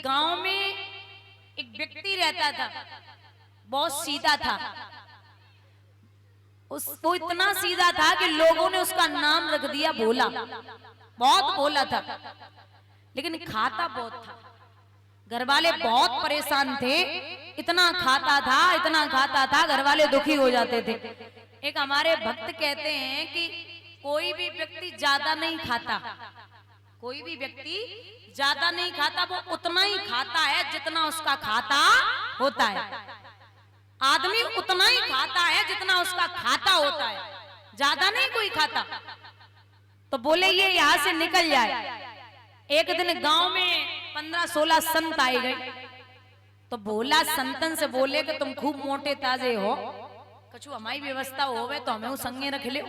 गांव में एक व्यक्ति रहता था, बहुत सीधा था। वो इतना सीधा था कि लोगों ने उसका नाम रख दिया भोला। बहुत भोला था, लेकिन खाता बहुत था। घर वाले बहुत परेशान थे, इतना खाता था, घर वाले दुखी हो जाते थे। एक हमारे भक्त कहते हैं कि कोई भी व्यक्ति ज्यादा नहीं खाता, कोई भी व्यक्ति ज्यादा नहीं खाता, वो उतना ही खाता है जितना उसका खाता होता है। आदमी उतना ही खाता है जितना उसका खाता होता है, ज्यादा नहीं कोई खाता। तो बोले ये यहां से निकल जाए। एक दिन गांव में 15-16 संत आए गए, तो भोला संतन से बोले कि तुम खूब मोटे ताजे हो, कछु हमारी व्यवस्था होवे तो हमें संगे रख ले।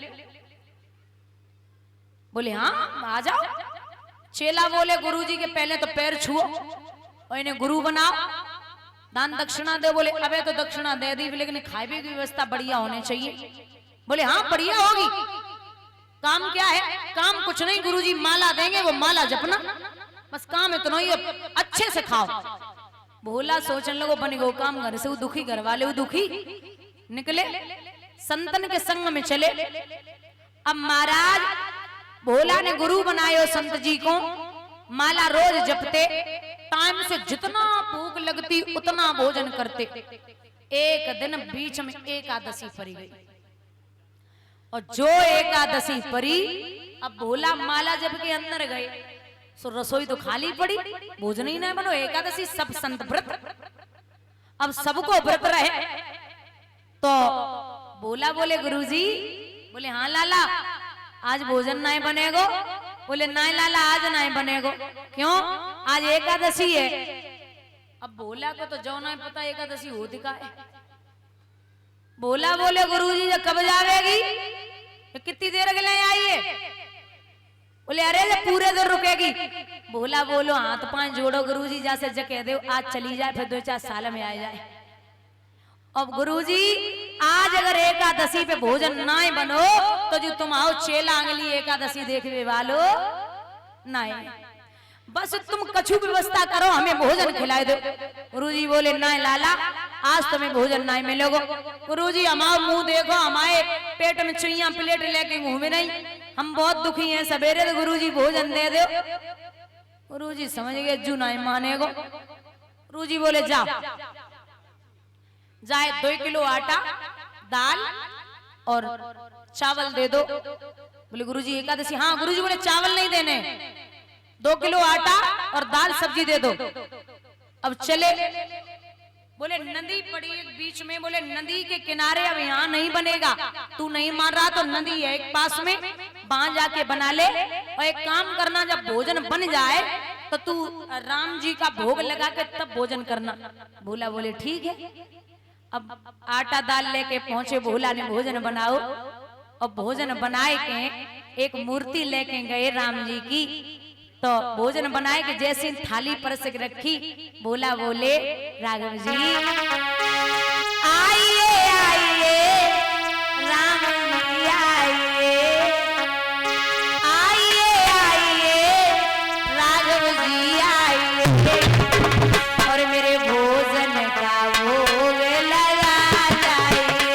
बोले हाँ आ जाओ। चेला बोले गुरुजी के पहले तो पैर छुओ और इन्हें गुरु बनाओ, दान दक्षिणा दे। बोले अबे तो दक्षिणा दे दी, लेकिन खाने की व्यवस्था बढ़िया होनी चाहिए। बोले हाँ बढ़िया होगी। काम क्या है? काम कुछ नहीं गुरुजी, माला देंगे, वो माला जपना, बस काम इतना ही, अच्छे से खाओ। भोला सोचने लगो बन गो काम, घर से वो दुखी, घर वाले वो दुखी। निकले संतन के संग में चले। अब महाराज भोला ने गुरु बनायो संत जी को, माला रोज जपते, टाइम से जितना भूख लगती उतना भोजन करते। एक दिन बीच में एकादशी पड़ी गई, और जो एकादशी पड़ी, अब भोला माला जप के अंदर गए, सो रसोई तो खाली पड़ी, भोजन ही नहीं बनो। एकादशी सब संत व्रत, अब सबको व्रत रहे। तो भोला बोले गुरुजी, बोले हाँ लाला आज भोजन नहीं बनेगो। बोले नहीं लाला आज नहीं बनेगो। क्यों? आज एकादशी है। अब भोला को तो जो नहीं पता एकादशी होती का है। भोला बोले गुरुजी जब कब जावेगी? तो कितनी देर के लिए आई है? बोले अरे जब पूरे दिन रुकेगी। भोला बोलो हाथ पांच जोड़ो गुरुजी, जैसे जगह दो आज चली जाए, फिर 2-4 साल में आ जाए। अब गुरुजी आज अगर एकादशी पे भोजन ना बनो तो जो तुम आओ चेला अगली एकादशी देखने वालो नहीं, बस तुम कछु व्यवस्था करो, हमें भोजन खिलाए दो। गुरुजी बोले नहीं लाला आज तुम्हें भोजन नहीं मिलेगा। गुरुजी हमारा मुंह देखो, हमारे पेट में चुईया प्लेट लेके घूमे नहीं, हम बहुत दुखी हैं, सवेरे तो गुरुजी भोजन दे दो। गुरुजी समझ गए जू नहीं मानेगो। गुरुजी बोले जाओ, जाए 2 किलो आटा, दाल और चावल दे दो। बोले गुरुजी एकादशी। हाँ गुरुजी बोले चावल नहीं देने, 2 किलो आटा और दाल सब्जी दे दो। अब चले, बोले नदी पड़ी एक बीच में, बोले नदी के किनारे अब यहाँ नहीं बनेगा, तू नहीं मान रहा तो नदी है एक पास में, वहां जाके बना ले। और एक काम करना, जब भोजन बन जाए तो तू राम जी का भोग लगा के तब भोजन करना। भोला बोले ठीक है। अब आटा दाल लेके पहुंचे, भोला ने भोजन बनाओ, और भोजन बनाए के एक मूर्ति लेके गए राम जी की। तो भोजन बनाए के जैसे थाली परस के रखी, भोला बोले राघव जी आइए आइए, राम जी आइए, आइए आइए राघव जी आइए, और मेरे भोजन का भोग लगा जाइए।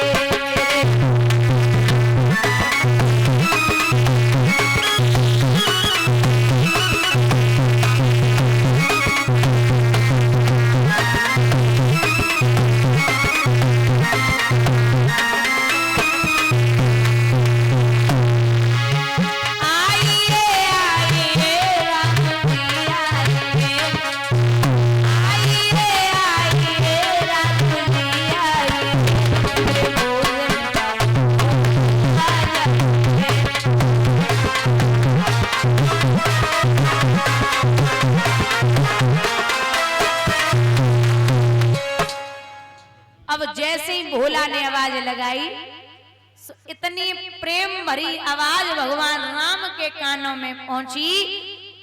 अब जैसे ही भोला ने आवाज लगाई, इतनी प्रेम भरी आवाज भगवान राम के कानों में पहुंची।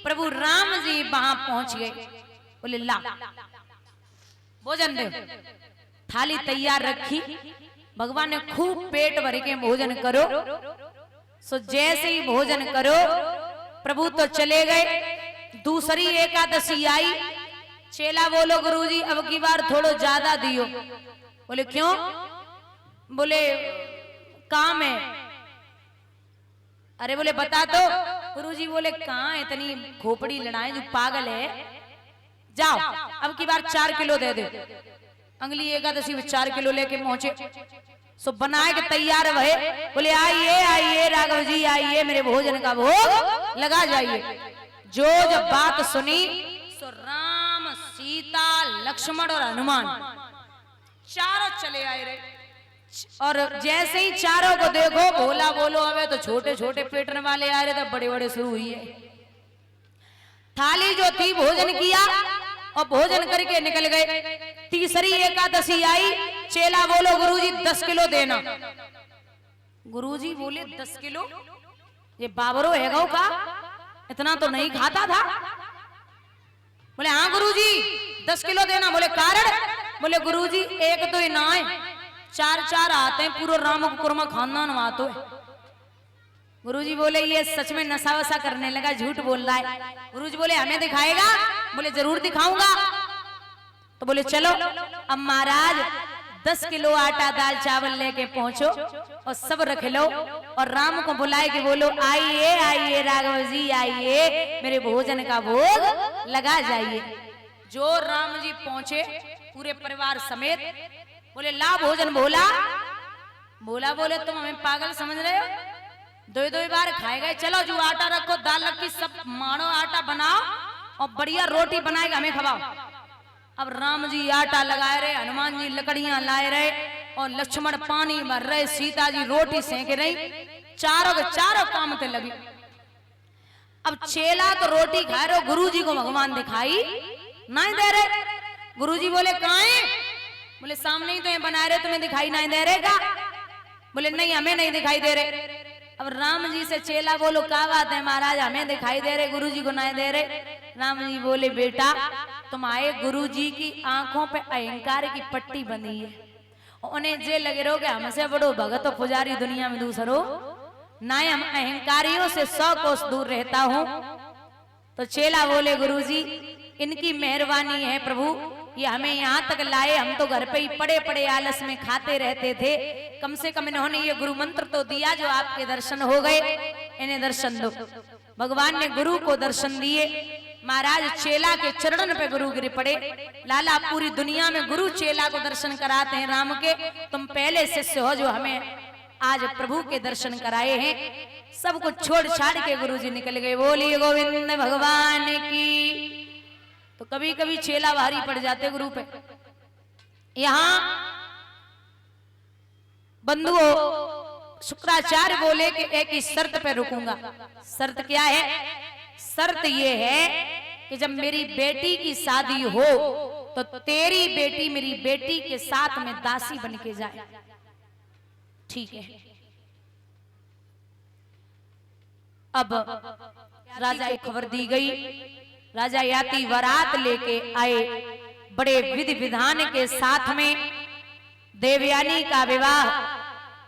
प्रभु राम जी वहां पहुंच गए। बोले ला भोजन दे। थाली तैयार रखी, भगवान ने खूब पेट भर के भोजन करो। सो जैसे ही भोजन करो, प्रभु तो चले गए। दूसरी एकादशी आई, चेला बोलो गुरुजी अब की बार थोड़ो ज्यादा दियो। बोले क्यों? बोले काम है। अरे बोले बता तो। गुरुजी बोले कहाँ इतनी खोपड़ी लड़ाए जो पागल है, जाओ अब की बार 4 किलो दे दे। अगली एकादशी में 4 किलो लेके पहुंचे, सो बनाए के तैयार भये। बोले आइए आइए राघव जी आइए, मेरे भोजन का भोग लगा जाइए। जो जब बात सुनी सो राम सीता लक्ष्मण और हनुमान चारों चले आए रे। और जैसे ही चारों को देखो भोला बोलो हमें तो छोटे छोटे पेटने वाले आ रहे थे, बड़े बड़े शुरू हुई है। थाली जो थी भोजन किया और भोजन करके निकल गए। तीसरी एकादशी आई, चेला बोलो गुरुजी 10 किलो देना। गुरुजी बोले 10 किलो? ये बाबरो है गौ का, इतना तो नहीं खाता था। बोले हाँ गुरुजी 10 किलो देना। बोले कारण? बोले गुरुजी एक तो ही ना है, 4 आते हैं, पूरा राम कुर्मा खानदान वहां तो है। गुरुजी बोले ये सच में नशा वसा करने लगा, झूठ बोल रहा है। गुरुजी बोले हमें दिखाएगा? बोले जरूर दिखाऊंगा। तो बोले चलो अब महाराज 10 किलो आटा दाल चावल लेके पहुंचो और सब रख लो और राम को बुलाए के बोलो आइए आइए राघव जी आइए, मेरे भोजन का भोग लगा जाइए। जो राम जी पहुंचे पूरे परिवार समेत, बोले ला भोजन। भोला भोला बोले तुम हमें पागल समझ रहे हो? 2 बार खाए गए, चलो जो आटा रखो दाल रखी सब मानो आटा बनाओ और बढ़िया रोटी बनाएगा हमें खवाओ। अब राम जी आटा लगाए रहे, हनुमान जी लकड़ियां लाए रहे और लक्ष्मण पानी भर रहे, सीता जी रोटी सेक रही, चारों के चारों काम पे लगी। अब चेला तो रोटी खा रहे, गुरु जी को भगवान दिखाई नहीं दे रहे। गुरु जी बोले कहाँ है? बोले सामने ही तो ये बना रहे, तुम्हें दिखाई नहीं दे रहे का? बोले नहीं हमें नहीं दिखाई दे रहे। अब राम जी से चेला बोलो क्या बात है महाराज, हमें दिखाई दे रहे गुरु जी को नहीं दे रहे। राम जी बोले बेटा तुम्हारे गुरु जी की आंखों पे अहंकार की पट्टी बंधी है, उन्हें जे लगे रहो कि हमसे बड़ो भगत पुजारी दुनिया में दूसरो ना, हम अहंकारियों से 100 कोस दूर रहता हूं। तो चेला बोले गुरुजी इनकी मेहरबानी है प्रभु, ये हमें यहाँ तक लाए, हम तो घर पे ही पड़े पड़े आलस में खाते रहते थे, कम से कम इन्होंने ये गुरु मंत्र तो दिया जो आपके दर्शन हो गए, इन्हें दर्शन दो। भगवान ने गुरु को दर्शन दिए। महाराज चेला के चरणन पे गुरु गिर पड़े। लाला पूरी दुनिया में गुरु चेला को दर्शन कराते हैं राम के, तुम पहले शिष्य हो जो हमें आज प्रभु के दर्शन कराए हैं। सब कुछ छोड़ छाड़ के गुरु जी निकल गए। बोलिए गोविंद भगवान की। तो कभी कभी चेला भारी पड़ जाते गुरु पे। यहां बंधुओं शुक्राचार्य बोले कि एक ही शर्त पे रुकूंगा। शर्त क्या है? शर्त ये है कि जब मेरी बेटी की शादी हो तो तेरी बेटी मेरी बेटी के साथ में दासी बन के जाए। ठीक है। अब राजा को खबर दी गई, राजा याति बारात लेके आए, बड़े विधि विधान के साथ में देवयानी का विवाह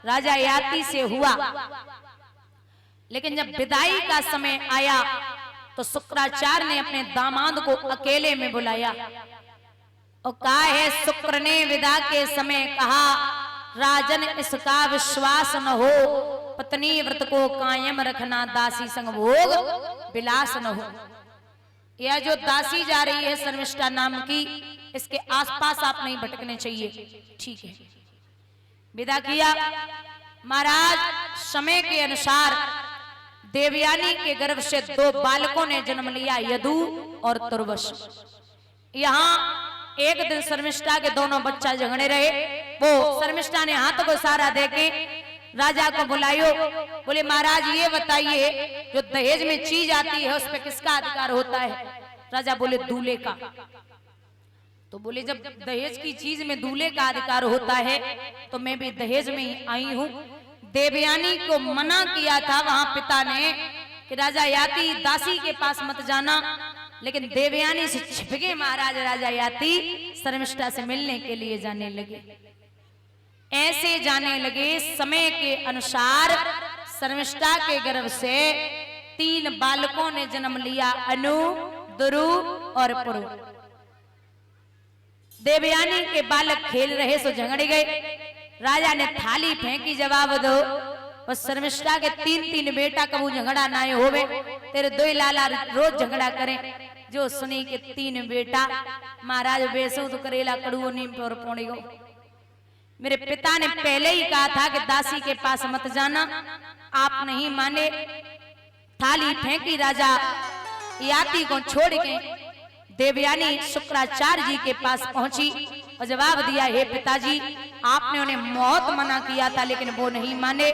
राजा याति से हुआ। लेकिन जब विदाई का समय आया तो शुक्राचार्य ने अपने दामाद को अकेले में बुलाया और कहा है, शुक्र ने विदा के समय कहा राजन इसका विश्वास न हो, पत्नी व्रत को कायम रखना, दासी संग भोग विलास न हो। यह जो दासी जा रही है शर्मिष्ठा नाम की, इसके आसपास आप नहीं भटकने चाहिए। ठीक है। विदा किया। महाराज समय के अनुसार देवयानी के गर्भ से 2 बालकों ने जन्म लिया, यदु और तुर्वश। यहाँ एक दिन शर्मिष्ठा के दोनों बच्चा झगड़े रहे। वो शर्मिष्ठा ने हाथ को इशारा देके राजा को बुलायो। बोले महाराज ये बताइए जो दहेज में चीज आती है उस पर किसका अधिकार होता है? राजा बोले दूल्हे का। तो बोले जब दहेज की चीज में दूल्हे का अधिकार होता है तो मैं भी दहेज में ही आई हूँ। देवयानी को मना किया था वहां पिता ने कि राजा याति दासी के पास मत जाना, लेकिन देवयानी से छिपके महाराज राजा याति शर्मिष्ठा से मिलने के लिए जाने लगे। ऐसे जाने लगे, समय के अनुसार शर्मिष्ठा के गर्भ से 3 बालकों ने जन्म लिया, अनु, दुरु और पुरु। देवयानी के बालक खेल रहे सो झगड़ गए। राजा ने थाली फेंकी, जवाब दो। बस शर्मिष्ठा के 3-3 बेटा कबू झगड़ा ना होवे, तेरे 2 लाला रोज झगड़ा करें। जो सुनी के 3 बेटा, महाराज बेसो तो करेला कड़ुओ नीम पर पौड़ी गो। मेरे पिता ने पहले ही कहा था कि दासी के पास मत जाना, आप नहीं माने। थाली फेंकी, राजा याति को छोड़ के देवयानी शुक्राचार्य जी के पास पहुंची और जवाब दिया, हे पिताजी, आपने उन्हें मौत मना किया था लेकिन वो नहीं माने।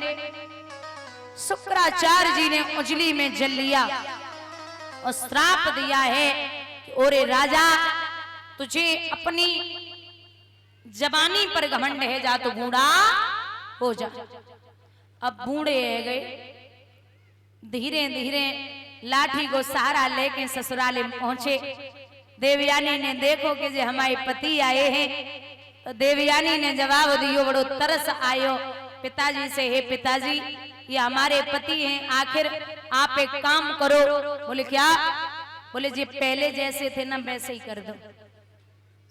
शुक्राचार्य जी ने उंगली में जल लिया और श्राप दिया है कि ओरे राजा, तुझे अपनी जवानी पर घमंड है, जा तो बूढ़ा हो जा। अब बूढ़े गए, धीरे धीरे लाठी को सहारा लेके ससुराल में पहुंचे। देवयानी ने देखो कि जो हमारे पति आए हैं, तो देवयानी ने जवाब दियो, बड़ो तरस आयो पिताजी से, हे पिताजी, ये हमारे पति हैं, आखिर आप एक काम करो। बोले क्या? बोले जी पहले जैसे थे ना वैसे ही कर दो।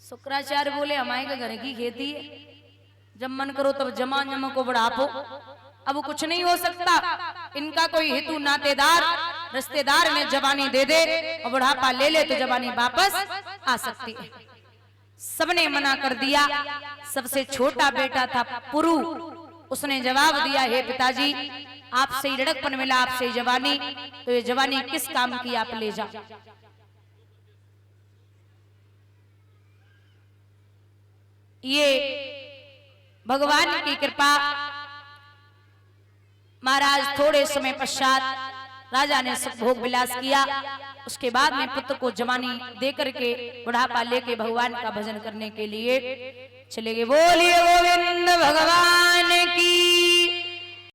शुक्राचार्य बोले हमारे घर की खेती है, जब मन करो तब जमा जमा को बढ़ापो, अब कुछ नहीं हो सकता। इनका कोई हेतु नातेदार रिश्तेदार ने जवानी दे दे और बुढ़ापा ले ले तो जवानी वापस आ सकती है। सबने मना कर दिया। सबसे छोटा बेटा था पुरु, उसने जवाब दिया, हे पिताजी, आपसे ही लड़कपन मिला, आपसे ही जवानी, तो ये जवानी किस काम की, आप ले जाओ। ये भगवान की कृपा। महाराज थोड़े समय पश्चात राजा ने भोग विलास किया। उसके बाद में पुत्र को जवानी देकर के बुढ़ापा लेके भगवान का भजन करने के लिए चले गए। बोलिए गोविंद भगवान